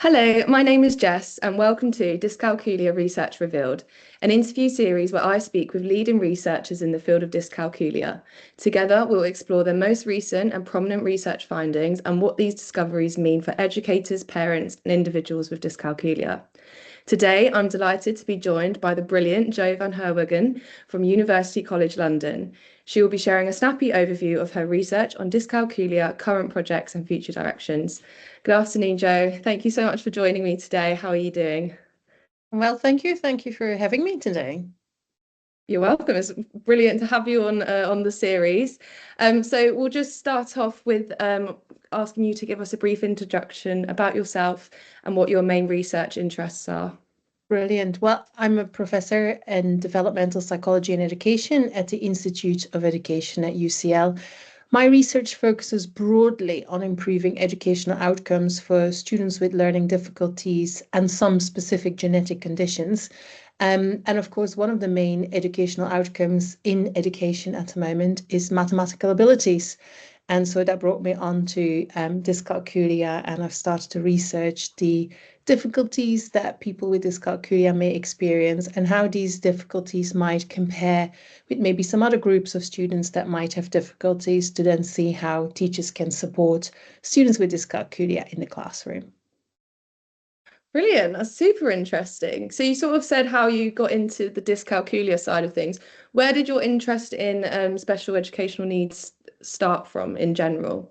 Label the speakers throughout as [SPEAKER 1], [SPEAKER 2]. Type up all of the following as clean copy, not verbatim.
[SPEAKER 1] Hello, my name is Jess, and welcome to Dyscalculia Research Revealed, an interview series where I speak with leading researchers in the field of dyscalculia. Together, we'll explore their most recent and prominent research findings and what these discoveries mean for educators, parents, and individuals with dyscalculia. Today, I'm delighted to be joined by the brilliant Jo van Herwegen from University College London. She will be sharing a snappy overview of her research on dyscalculia, current projects, and future directions. Good afternoon, Jo. Thank you so much for joining me today. How are you doing?
[SPEAKER 2] Well, thank you. Thank you for having me today.
[SPEAKER 1] You're welcome. It's brilliant to have you on the series. So we'll just start off with asking you to give us a brief introduction about yourself and what your main research interests are.
[SPEAKER 2] Brilliant. Well, I'm a professor in developmental psychology and education at the Institute of Education at UCL. My research focuses broadly on improving educational outcomes for students with learning difficulties and some specific genetic conditions. And of course, one of the main educational outcomes in education at the moment is mathematical abilities. And so that brought me on to dyscalculia, and I've started to research the difficulties that people with dyscalculia may experience and how these difficulties might compare with maybe some other groups of students that might have difficulties, to then see how teachers can support students with dyscalculia in the classroom.
[SPEAKER 1] Brilliant. That's super interesting. So you sort of said how you got into the dyscalculia side of things. Where did your interest in special educational needs start from in general?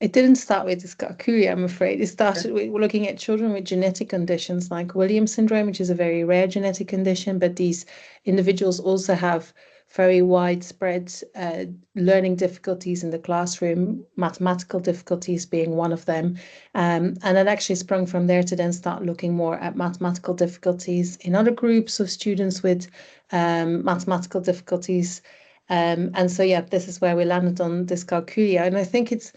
[SPEAKER 2] It didn't start with dyscalculia, I'm afraid. It
[SPEAKER 1] Yeah.
[SPEAKER 2] started with looking at children with genetic conditions like Williams syndrome, which is a very rare genetic condition, but these individuals also have very widespread learning difficulties in the classroom, mathematical difficulties being one of them. And it actually sprung from there to then start looking more at mathematical difficulties in other groups of students with mathematical difficulties. And so, yeah, this is where we landed on dyscalculia. And I think it's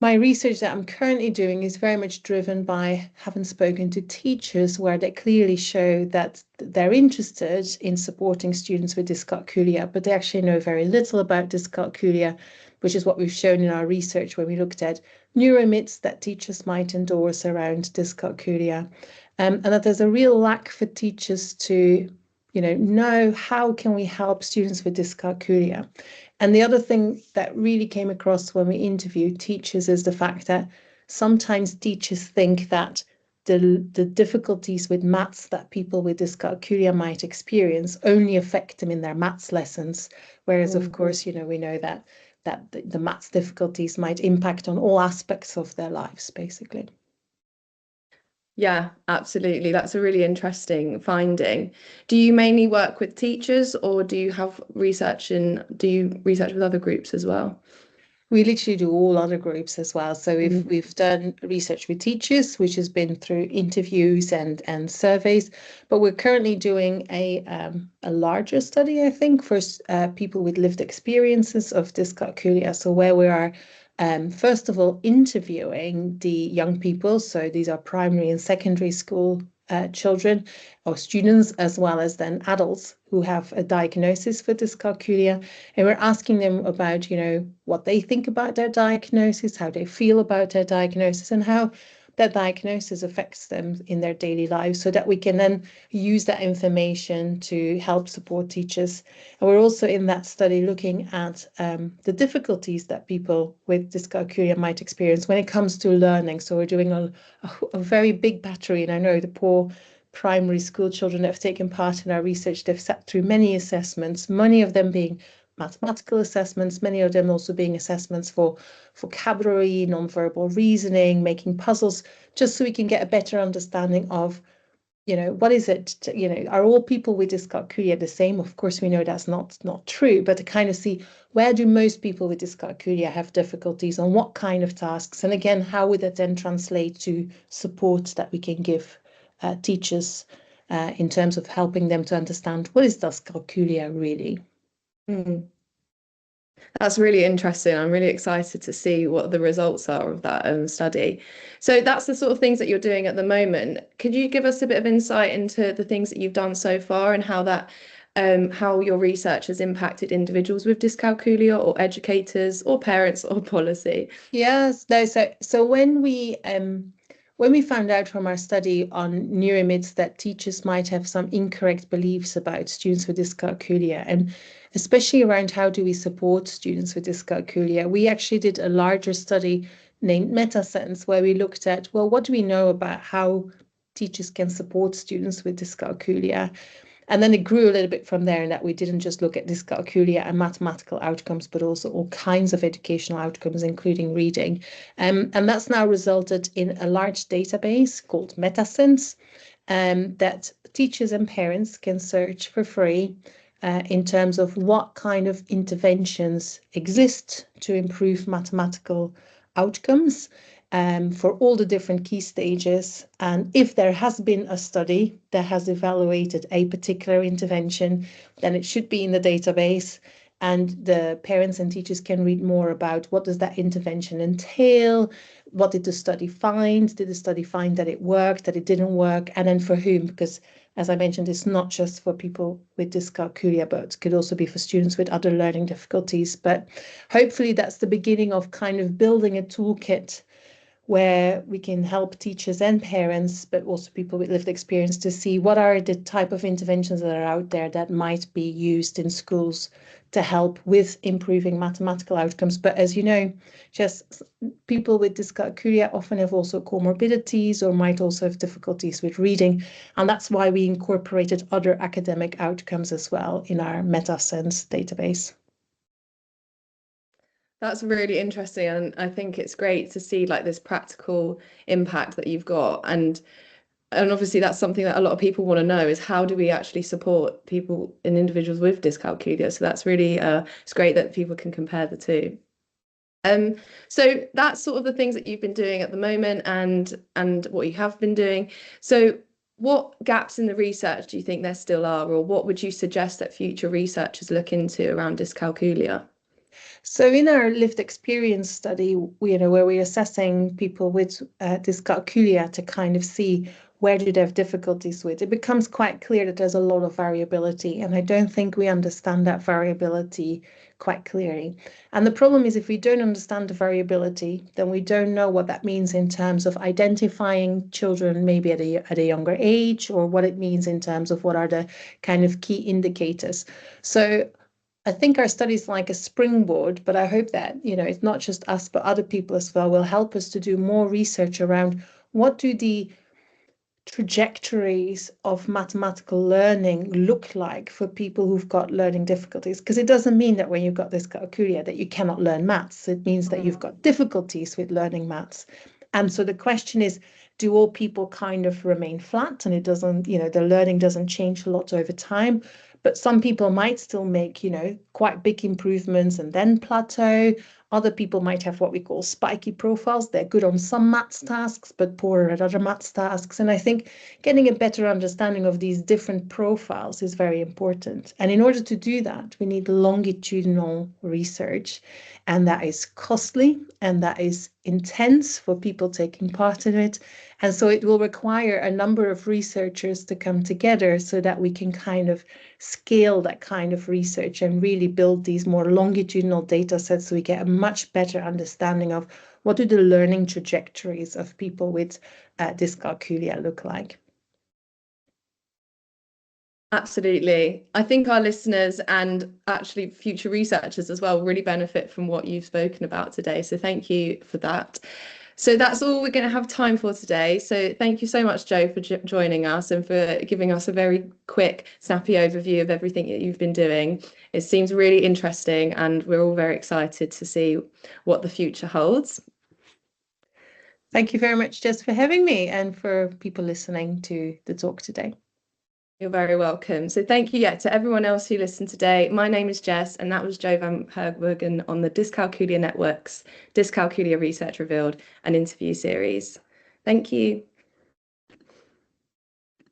[SPEAKER 2] my research that I'm currently doing is very much driven by having spoken to teachers where they clearly show that they're interested in supporting students with dyscalculia, but they actually know very little about dyscalculia, which is what we've shown in our research when we looked at neuromyths that teachers might endorse around dyscalculia. And that there's a real lack for teachers to know how can we help students with dyscalculia. And the other thing that really came across when we interviewed teachers is the fact that sometimes teachers think that the difficulties with maths that people with dyscalculia might experience only affect them in their maths lessons. Whereas, of course, we know that the maths difficulties might impact on all aspects of their lives, basically.
[SPEAKER 1] Yeah, absolutely. That's a really interesting finding. Do you mainly work with teachers or do you research with other groups as well?
[SPEAKER 2] We literally do all other groups as well. So
[SPEAKER 1] Mm.
[SPEAKER 2] we've done research with teachers, which has been through interviews and surveys, but we're currently doing a larger study, I think, for people with lived experiences of dyscalculia. So where we are first of all interviewing the young people. So these are primary and secondary school children or students, as well as then adults who have a diagnosis for dyscalculia. And we're asking them about, what they think about their diagnosis, how they feel about their diagnosis, and how that diagnosis affects them in their daily lives, so that we can then use that information to help support teachers. And we're also in that study looking at the difficulties that people with dyscalculia might experience when it comes to learning. So we're doing a very big battery, and I know the poor primary school children that have taken part in our research, they've sat through many assessments, many of them being mathematical assessments, many of them also being assessments for vocabulary, nonverbal reasoning, making puzzles, just so we can get a better understanding of, what is it, are all people with dyscalculia the same? Of course, we know that's not true, but to kind of see, where do most people with dyscalculia have difficulties, on what kind of tasks? And again, how would that then translate to support that we can give teachers in terms of helping them to understand what is dyscalculia really?
[SPEAKER 1] Mm. That's really interesting. I'm really excited to see what the results are of that study. So that's the sort of things that you're doing at the moment. Could you give us a bit of insight into the things that you've done so far and how your research has impacted individuals with dyscalculia or educators or parents or policy?
[SPEAKER 2] Yes, no, so when we found out from our study on neuromits that teachers might have some incorrect beliefs about students with dyscalculia, and especially around how do we support students with dyscalculia, we actually did a larger study named MetaSense, where we looked at, well, what do we know about how teachers can support students with dyscalculia? And then it grew a little bit from there, in that we didn't just look at dyscalculia and mathematical outcomes, but also all kinds of educational outcomes, including reading. And that's now resulted in a large database called MetaSense that teachers and parents can search for free in terms of what kind of interventions exist to improve mathematical outcomes for all the different key stages. And if there has been a study that has evaluated a particular intervention, then it should be in the database. And the parents and teachers can read more about what does that intervention entail, what did the study find, did the study find that it worked, that it didn't work, and then for whom, because as I mentioned, it's not just for people with dyscalculia, but it could also be for students with other learning difficulties. But hopefully that's the beginning of kind of building a toolkit where we can help teachers and parents, but also people with lived experience, to see what are the type of interventions that are out there that might be used in schools to help with improving mathematical outcomes. But as you know, just people with dyscalculia often have also comorbidities or might also have difficulties with reading. And that's why we incorporated other academic outcomes as well in our MetaSense database.
[SPEAKER 1] That's really interesting, and I think it's great to see like this practical impact that you've got, and obviously that's something that a lot of people want to know, is how do we actually support people and individuals with dyscalculia. So that's really it's great that people can compare the two. So that's sort of the things that you've been doing at the moment, and what you have been doing. So what gaps in the research do you think there still are, or what would you suggest that future researchers look into around dyscalculia?
[SPEAKER 2] So in our lived experience study, where we're assessing people with dyscalculia to kind of see where do they have difficulties with, it becomes quite clear that there's a lot of variability. And I don't think we understand that variability quite clearly. And the problem is, if we don't understand the variability, then we don't know what that means in terms of identifying children maybe at a younger age, or what it means in terms of what are the kind of key indicators. So I think our study is like a springboard, but I hope that, it's not just us, but other people as well will help us to do more research around what do the trajectories of mathematical learning look like for people who've got learning difficulties. Because it doesn't mean that when you've got dyscalculia that you cannot learn maths. It means that you've got difficulties with learning maths. And so the question is, do all people kind of remain flat and it doesn't, the learning doesn't change a lot over time? But some people might still make, quite big improvements and then plateau. Other people might have what we call spiky profiles. They're good on some maths tasks, but poorer at other maths tasks. And I think getting a better understanding of these different profiles is very important. And in order to do that, we need longitudinal research. And that is costly and that is intense for people taking part in it. And so it will require a number of researchers to come together so that we can kind of scale that kind of research and really build these more longitudinal data sets, so we get a much better understanding of what do the learning trajectories of people with dyscalculia look like.
[SPEAKER 1] Absolutely. I think our listeners and actually future researchers as well really benefit from what you've spoken about today. So thank you for that. So that's all we're going to have time for today. So thank you so much, Joe, for joining us and for giving us a very quick, snappy overview of everything that you've been doing. It seems really interesting, and we're all very excited to see what the future holds.
[SPEAKER 2] Thank you very much, Jess, for having me, and for people listening to the talk today.
[SPEAKER 1] You're very welcome. So thank you to everyone else who listened today. My name is Jess, and that was Jo van Herwegen on the Dyscalculia Network's Dyscalculia Research Revealed, an interview series. Thank you.